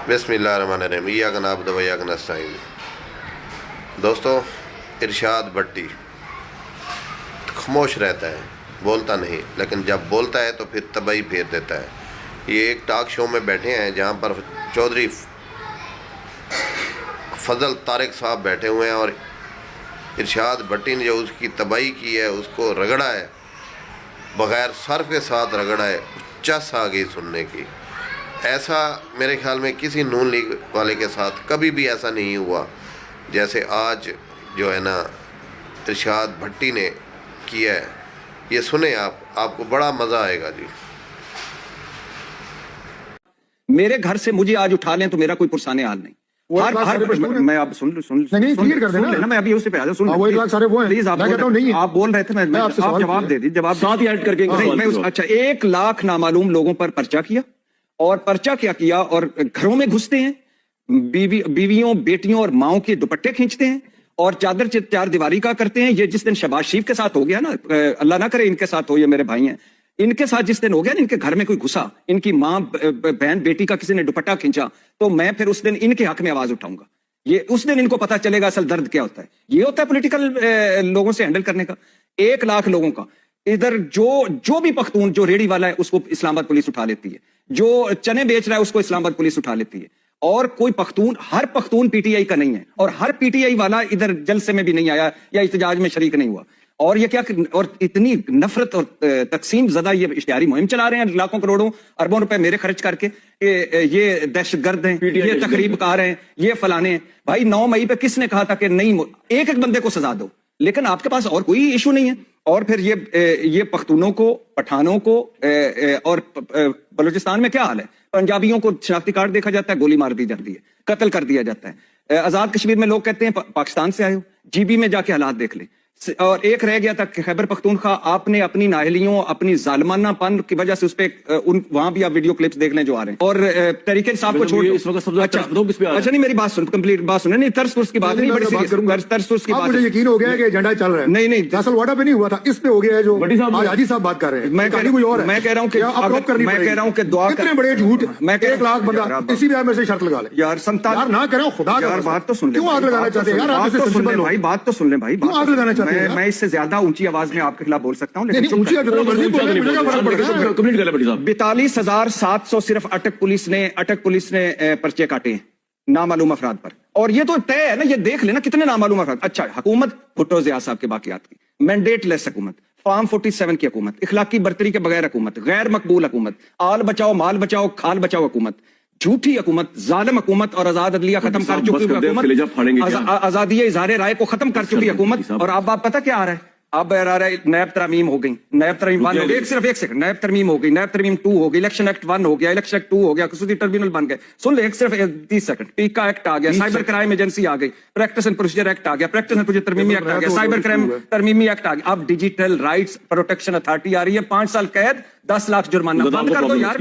बिस्मिल्लाहिर्रहमानिर्रहीम इय्याका नअब्दु व इय्याका नस्तईन। दोस्तों, इरशाद भट्टी खामोश रहता है, बोलता नहीं, लेकिन जब बोलता है तो फिर तबाही फेर देता है। ये एक टॉक शो में बैठे हैं जहाँ पर चौधरी फजल तारिक साहब बैठे हुए हैं और इरशाद भट्टी ने जो उसकी तबाही की है, उसको रगड़ा है, बग़ैर सर्फ के साथ रगड़ा है, चस आ गई सुनने की। ऐसा मेरे ख्याल में किसी नून लीग वाले के साथ कभी भी ऐसा नहीं हुआ जैसे आज जो है ना इरशाद भट्टी ने किया है। ये सुने आपको बड़ा मज़ा आएगा जी। मेरे घर से मुझे आज उठा लें तो मेरा कोई पुरसाने हाल नहीं। मैं आप सुन लेना, मैं अभी उसे पे आ जाऊं। प्लीज आप बोल रहे थे, मैं आप जवाब दे दीजिए। जवाब साथ ही ऐड करके अच्छा, 1 लाख नामालूम लोगों पर पर्चा किया, और पर्चा क्या किया, और घरों में घुसते हैं, बीवियों बेटियों और माओं के दुपट्टे खींचते हैं और चादर चार दीवारी का करते हैं। ये जिस दिन शहबाज शरीफ के साथ हो गया ना, अल्लाह ना करे इनके साथ हो, ये मेरे भाई हैं, इनके साथ जिस दिन हो गया ना, इनके घर में कोई घुसा, इनकी माँ बहन बेटी का किसी ने दुपट्टा खींचा, तो मैं फिर उस दिन इनके हक में आवाज उठाऊंगा। ये उस दिन इनको पता चलेगा असल दर्द क्या होता है। ये होता है पॉलिटिकल लोगों से हैंडल करने का। 1 लाख लोगों का इधर जो भी पख्तून जो रेडी वाला है उसको इस्लामाबाद पुलिस उठा लेती है, जो चने बेच रहा है उसको इस्लामाबाद पुलिस उठा लेती है, और कोई पख्तून, हर पख्तून पीटीआई का नहीं है, और हर पीटीआई वाला इधर जलसे में भी नहीं आया या इhtजाज में शरीक नहीं हुआ। और ये क्या, और इतनी नफरत और तकसीम ज़दा ये इश्तिहारी मुहिम चला रहे हैं, लाखों करोड़ों अरबों रुपए मेरे खर्च करके, ये दहशतगर्द हैं, ये तकरीबकार हैं, ये फलाने हैं। भाई 9 मई पे किसने कहा था कि नहीं, एक बंदे को सजा दो, लेकिन आपके पास और कोई इशू नहीं है। और फिर ये पख्तूनों को, पठानों को, और बलूचिस्तान में क्या हाल है, पंजाबियों को शनाख्ती कार्ड देखा जाता है, गोली मार दी जाती है, कत्ल कर दिया जाता है। आजाद कश्मीर में लोग कहते हैं पाकिस्तान से आए हो, जीबी में जाके हालात देख ले। और एक रह गया था खैबर पख्तूनख्वा, आपने अपनी नाहलियों, अपनी जालमानापन की वजह से उस पे वहां भी आप वीडियो क्लिप्स देख लें जो आ रहे हैं। और तरीके साहब को छोड़, अच्छा नहीं, मेरी बात सुन, कंप्लीट बात सुने। नहीं, तरस की बात नहीं, बड़ी तरस की बात, मुझे यकीन हो गया कि एजेंडा चल रहा है। नहीं दरअसल वाडा पे नहीं हुआ था, इस पे हो गया है जो हाजी साहब बात कर रहे हैं। मैं कह रहा हूँ कि दुआ, इतने बड़े झूठ, मैं 1 लाख बंदा इसी भी में से शर्त लगा ले यार, संतान ना करो खुदा, यार बात तो सुन ले, क्यों आग लगाना चाहते हैं यार, भाई बात तो सुन ले भाई, क्यों आग लगाना चाहते हैं। मैं इससे ज्यादा ऊंची आवाज में आपके खिलाफ बोल सकता हूँ, लेकिन 42,700 सिर्फ अटक पुलिस ने पर्चे काटे हैं नामालूम अफराद पर। और ये तो तय है ना, ये देख लेना कितने नामालूम अफराद। अच्छा, हुकूमत भुट्टो ज़िया साहब के बाकियात की, मैंडेट लेस हुकूमत, फॉर्म 47 की हुकूमत, इखलाकी बर्तरी के बगैर हुकूमत, गैर मकबूल हुकूमत, आल बचाओ माल बचाओ खाल बचाओ हुकूमत, झूठी हुकूमत, जालिम हुकूमत, और आजाद अदलिया खत्म कर चुकी हुकूमत, आजादी इजहार राय को खत्म कर चुकी हुकूमत। और अब आप पता क्या आ रहा है, अब आ रहा है नैब तरमीम हो गई, नैब तरमीम 1 हो गई, सिर्फ एक सेकंड, नैब तरमीम हो गई, नैब तरमीम 2 हो गई, इलेक्शन एक्ट 1 हो गया, इलेक्शन एक्ट 2 हो गया, खसूसी ट्रिब्यूनल बन गए। सुन ले, सिर्फ 30 सेकंड, पीका एक्ट आ गया, साइबर क्राइम एजेंसी आ गई, प्रैक्टिस एंड प्रोसीजर एक्ट आ गया, प्रैक्टिस एंड प्रोसीजर तरमीमी एक्ट आ गया, साइबर क्राइम तरमीमी एक्ट आ गया, अब डिजिटल राइट्स प्रोटेक्शन अथॉरिटी आ रही है, 5 साल कैद, 10 लाख जुर्माना। बंद कर दो यार।